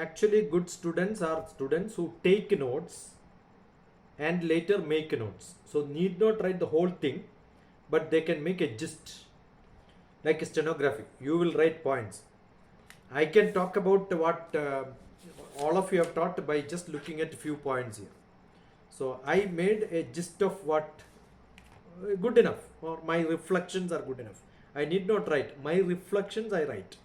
actually good students are students who take notes and later make notes. So need not write the whole thing, but they can make a gist. Like stenography, you will write points. I can talk about what all of you have taught by just looking at a few points here. So I made a gist of what good enough, or my reflections are good enough. I need not write. My reflections I write.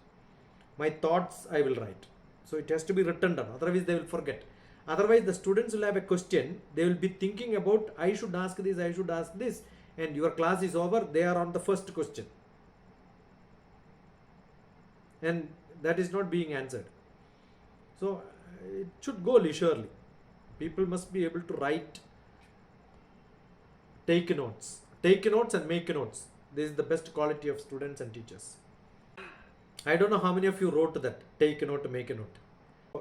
My thoughts I will write. So it has to be written down, otherwise they will forget. Otherwise the students will have a question, they will be thinking about I should ask this, I should ask this, and your class is over, they are on the first question. And that is not being answered. So it should go leisurely. People must be able to write, take notes and make notes. This is the best quality of students and teachers. I don't know how many of you wrote that, take a note, make a note.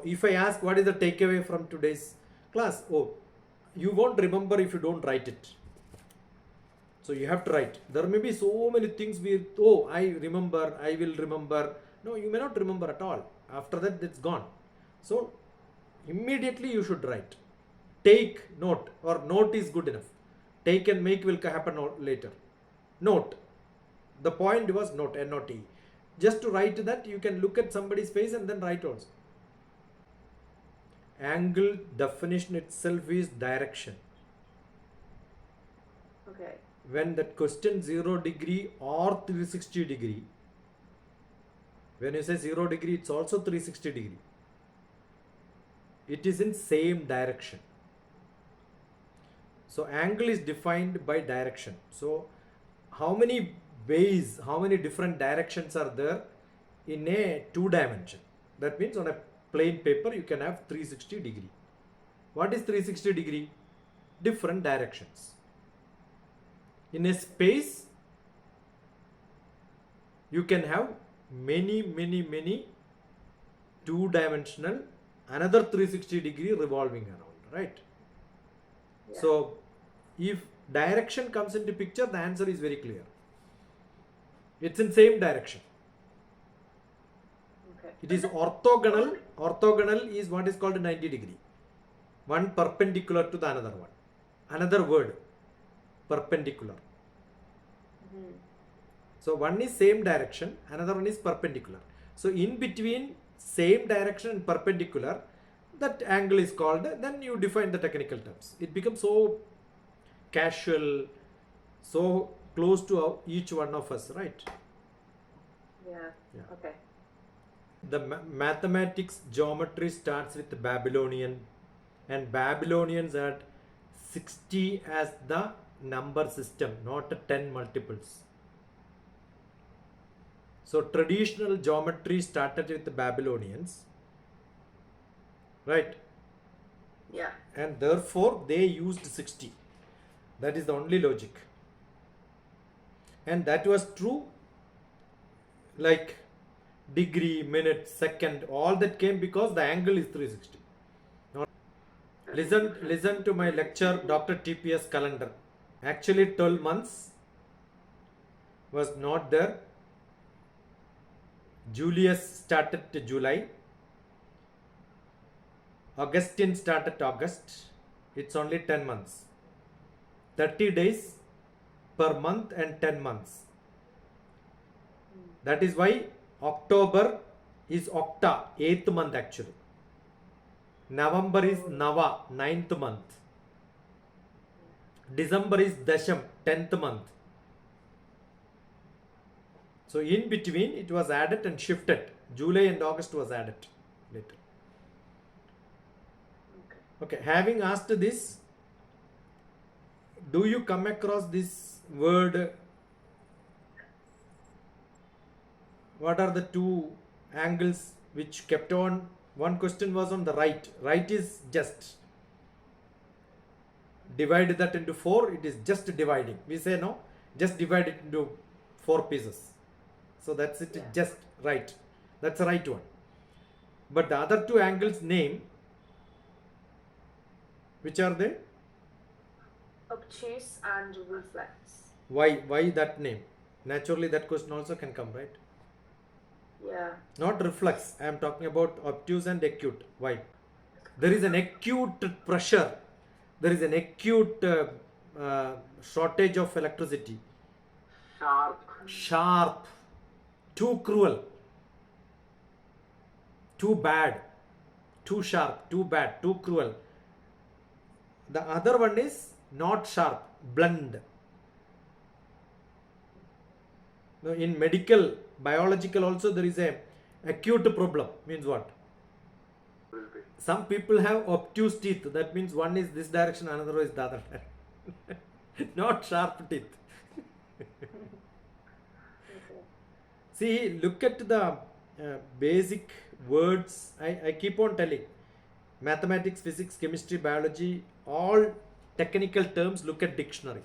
If I ask what is the takeaway from today's class, oh, you won't remember if you don't write it. So you have to write. There may be so many things I remember, I will remember. No, you may not remember at all. After that, it's gone. So immediately you should write. Take note, or note is good enough. Take and make will happen later. Note. The point was note, N-O-T. Just to write that, you can look at somebody's face and then write also. Angle definition itself is direction. Okay. When that question 0 degree or 360 degree, when you say 0 degree, it's also 360 degree. It is in same direction. So angle is defined by direction. So how many ways, how many different directions are there in a 2 dimension? That means on a plain paper you can have 360 degree. What is 360 degree? Different directions. In a space you can have many 2-dimensional, another 360 degree revolving around, right? Yeah. So if direction comes into picture, the answer is very clear. It's in same direction. Okay. It is orthogonal. Orthogonal is what is called 90 degree. One perpendicular to the another one. Another word, perpendicular. Mm-hmm. So one is same direction, another one is perpendicular. So in between same direction and perpendicular, that angle is called, then you define the technical terms. It becomes so casual, so close to each one of us, right? Yeah. Okay. The mathematics geometry starts with Babylonian, and Babylonians had 60 as the number system, not 10 multiples. So traditional geometry started with the Babylonians, right? Yeah. And therefore they used 60. That is the only logic. And that was true, like degree, minute, second, all that came because the angle is 360. Now, listen to my lecture, DrTPS calendar. Actually 12 months was not there. Julius started July. Augustine started August. It's only 10 months. 30 days per month and 10 months. That is why October is Octa, 8th month actually. November is Nava, 9th month. December is Dasham, 10th month. So in between it was added and shifted. July and August was added later. Okay, having asked this, do you come across this word? What are the 2 angles which kept on? One question was on the right. Right is just. Divide that into 4, it is just dividing. We say no, just divide it into 4 pieces. So that's it, just right. That's the right one. But the other 2 angles name, which are they? Obtuse and reflex. Why that name? Naturally that question also can come, right? Yeah. Not reflex. I am talking about obtuse and acute. Why? There is an acute pressure. There is an acute shortage of electricity. Sharp. Too cruel. Too bad. Too sharp. Too bad. Too cruel. The other one is not sharp. Blunt. Now, in medical, biological also there is a acute problem. Means what? Some people have obtuse teeth. That means one is this direction, another is the other direction. Not sharp teeth. Okay. See, look at the basic words. I keep on telling. Mathematics, physics, chemistry, biology, all technical terms, look at dictionary.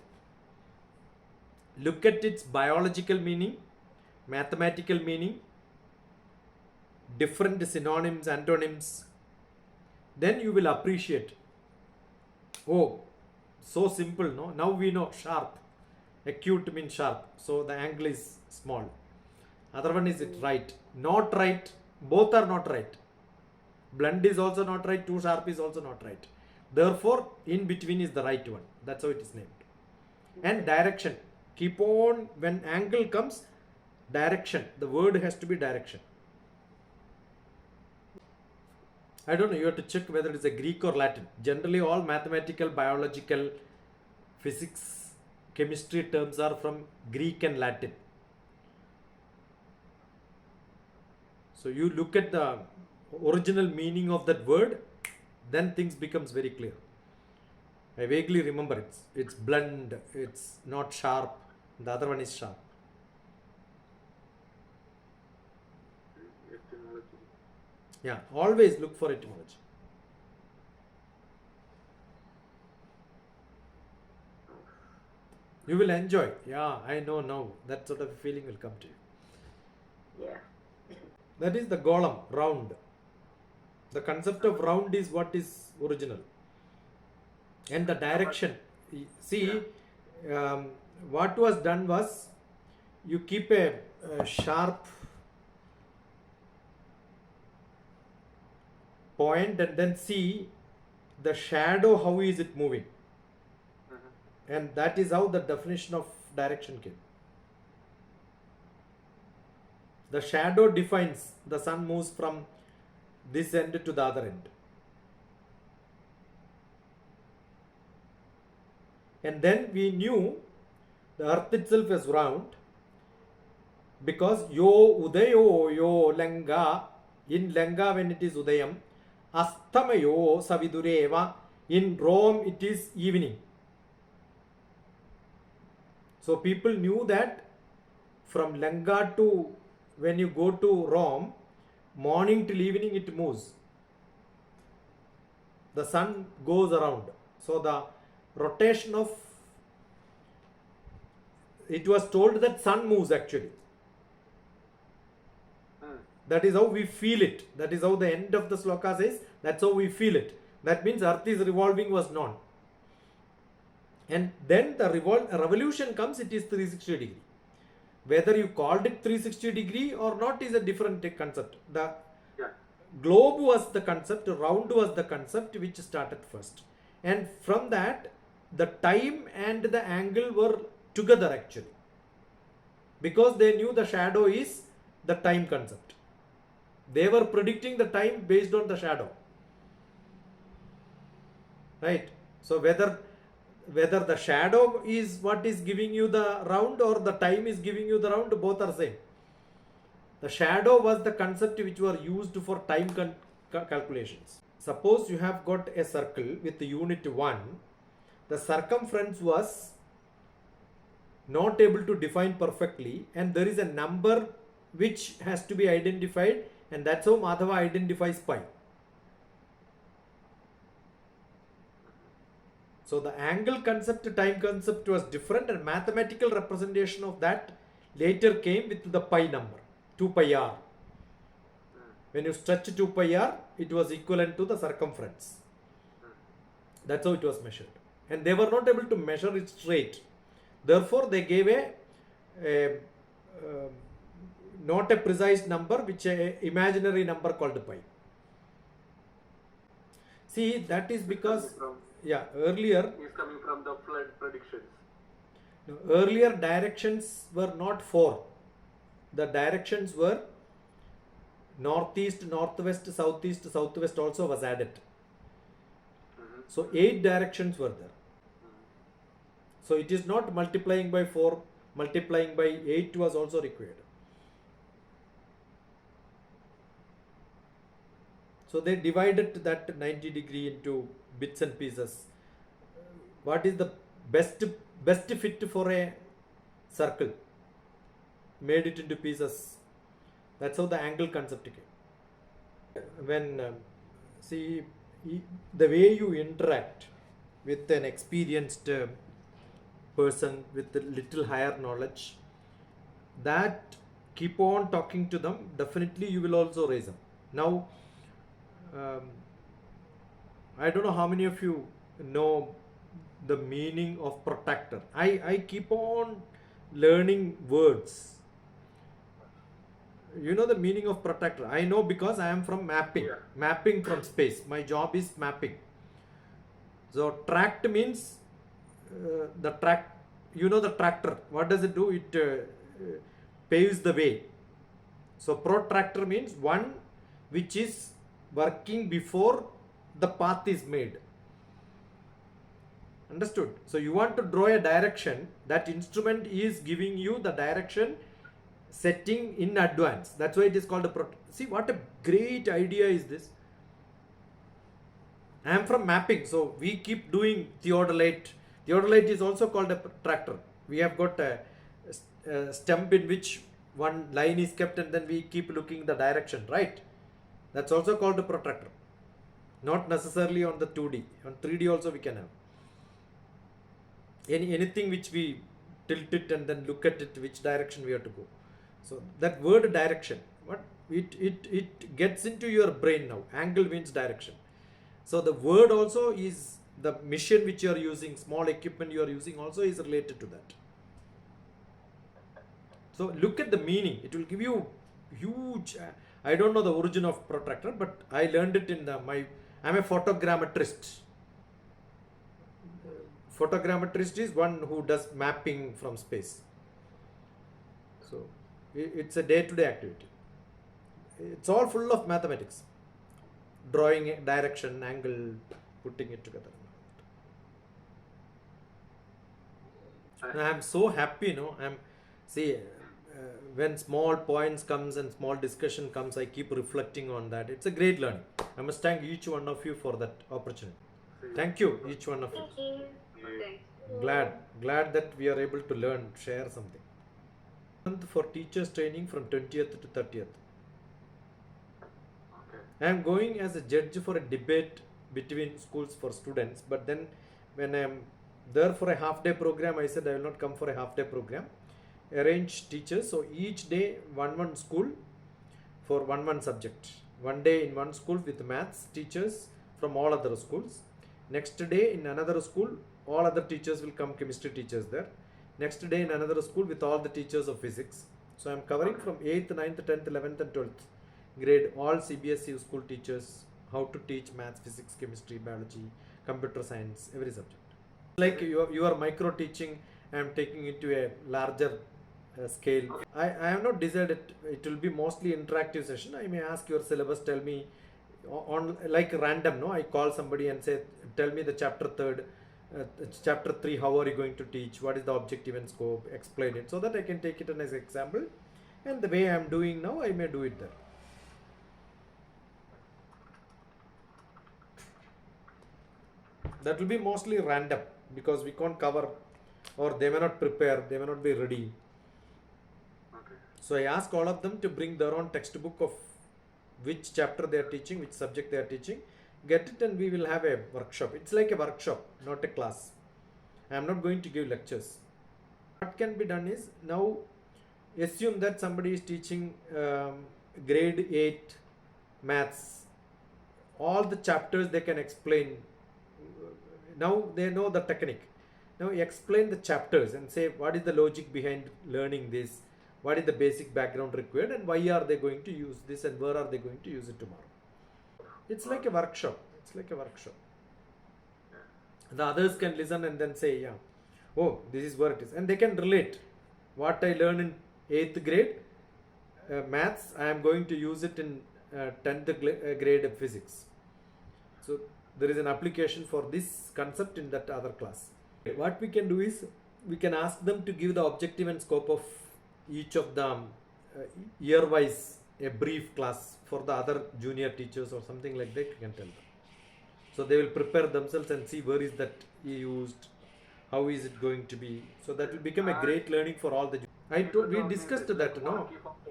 Look at its biological meaning, mathematical meaning, different synonyms, antonyms. Then you will appreciate. Oh, so simple, no? Now we know sharp. Acute means sharp. So the angle is small. Other one is it right. Not right. Both are not right. Blunt is also not right. Too sharp is also not right. Therefore, in between is the right one. That's how it is named. And direction. Keep on, when angle comes, direction. The word has to be direction. I don't know, you have to check whether it is a Greek or Latin. Generally, all mathematical, biological, physics, chemistry terms are from Greek and Latin. So you look at the original meaning of that word, then things becomes very clear. I vaguely remember it's blunt, it's not sharp, the other one is sharp. Yeah, always look for etymology. You will enjoy. Yeah, I know now. That sort of a feeling will come to you. Yeah. That is the golem, round. The concept of round is what is original. And the direction. See, what was done was, you keep a sharp point and then see the shadow, how is it moving. And that is how the definition of direction came. The shadow defines the sun moves from this end to the other end. And then we knew the earth itself is round because yo udayo yo langa. In Langa, when it is Udayam, Astamayo Savidureva. In Rome, it is evening. So people knew that from Langa to, when you go to Rome, morning till evening it moves. The sun goes around. So the rotation of, it was told that sun moves actually. That is how we feel it. That is how the end of the sloka says. That's how we feel it. That means earth is revolving was known. And then the revolution comes, it is 360 degree. Whether you called it 360 degree or not is a different concept. The globe was the concept, round was the concept which started first. And from that, the time and the angle were together actually. Because they knew the shadow is the time concept. They were predicting the time based on the shadow. Right? So whether the shadow is what is giving you the round or the time is giving you the round, both are same. The shadow was the concept which were used for time calculations. Suppose you have got a circle with the unit 1. The circumference was not able to define perfectly, and there is a number which has to be identified, and that's how Madhava identifies pi. So the angle concept, time concept was different, and mathematical representation of that later came with the pi number, 2 pi r. When you stretch 2 pi r, it was equivalent to the circumference. That's how it was measured. And they were not able to measure it straight. Therefore, they gave a not a precise number, which a imaginary number called pi. See, that is because earlier is coming from the flood predictions. Earlier directions were not 4. The directions were northeast, northwest, southeast, southwest also was added. So 8 directions were there. So it is not multiplying by 4, multiplying by 8 was also required. So they divided that 90 degree into bits and pieces. What is the best fit for a circle? Made it into pieces. That's how the angle concept came. When see the way you interact with an experienced person with a little higher knowledge, that keep on talking to them, definitely you will also raise them. Now I don't know how many of you know the meaning of protractor. I keep on learning words. You know the meaning of protractor? I know because I am from mapping. Mapping from space. My job is mapping. So tract means the track. You know the tractor. What does it do? It paves the way. So protractor means one which is working before the path is made. Understood? So you want to draw a direction, that instrument is giving you the direction setting in advance. That's why it is called a see what a great idea is this. I am from mapping, so we keep doing theodolite. Theodolite is also called a protractor. We have got a stump in which one line is kept and then we keep looking the direction, right? That's also called a protractor. Not necessarily on the 2D. On 3D also we can have. Anything which we tilt it and then look at it, which direction we have to go. So that word direction, what it gets into your brain now. Angle means direction. So the word also is the mission which you are using, small equipment you are using also is related to that. So look at the meaning. It will give you huge. I don't know the origin of protractor, but I learned it in I'm a photogrammetrist. Photogrammetrist is one who does mapping from space. So it's a day-to-day activity. It's all full of mathematics. Drawing a direction, angle, putting it together. And I'm so happy, when small points comes and small discussion comes, I keep reflecting on that. It's a great learning. I must thank each one of you for that opportunity. Thank you, each one of you. Thank you. Glad that we are able to learn, share something. For teachers training from 20th to 30th. I am going as a judge for a debate between schools for students, but then when I am there for a half-day program, I said I will not come for a half-day program. Arrange teachers, so each day one school for one subject. One day in one school with maths teachers from all other schools. Next day in another school, all other teachers will come, chemistry teachers there. Next day in another school with all the teachers of physics. So I am covering from 8th, 9th, 10th, 11th and 12th grade, all CBSE school teachers, how to teach maths, physics, chemistry, biology, computer science, every subject. Like your micro teaching, I am taking it to a larger scale. I have not decided. It will be mostly interactive session. I may ask your syllabus, tell me on like random, no? I call somebody and say, tell me the chapter 3, how are you going to teach? What is the objective and scope? Explain it so that I can take it as an example. And the way I am doing now, I may do it there. That will be mostly random because we can't cover, or they may not prepare, they may not be ready. Okay. So I ask all of them to bring their own textbook of which chapter they are teaching, which subject they are teaching, get it, and we will have a workshop. It's like a workshop, not a class. I am not going to give lectures. What can be done is, now assume that somebody is teaching grade 8 maths. All the chapters they can explain. Now they know the technique. Now explain the chapters and say what is the logic behind learning this, what is the basic background required, and why are they going to use this, and where are they going to use it tomorrow. It's like a workshop. It's like a workshop. The others can listen and then say, yeah, oh, this is where it is, and they can relate. What I learned in 8th grade maths, I am going to use it in 10th grade of physics. So there is an application for this concept in that other class. What we can do is, we can ask them to give the objective and scope of each of them year wise, a brief class for the other junior teachers or something like that. You can tell them. So they will prepare themselves and see where is that used, how is it going to be. So that will become a great learning for all the. We discussed that. No,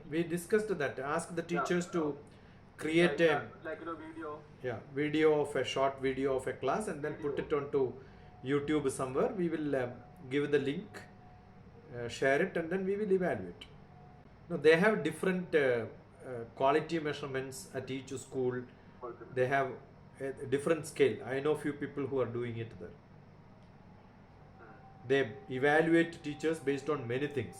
we discussed that. Ask the teachers to create a video of a short video of a class and then put it onto YouTube somewhere. We will give the link, share it, and then we will evaluate. No, they have different quality measurements at each school. They have a different scale. I know few people who are doing it there. They evaluate teachers based on many things.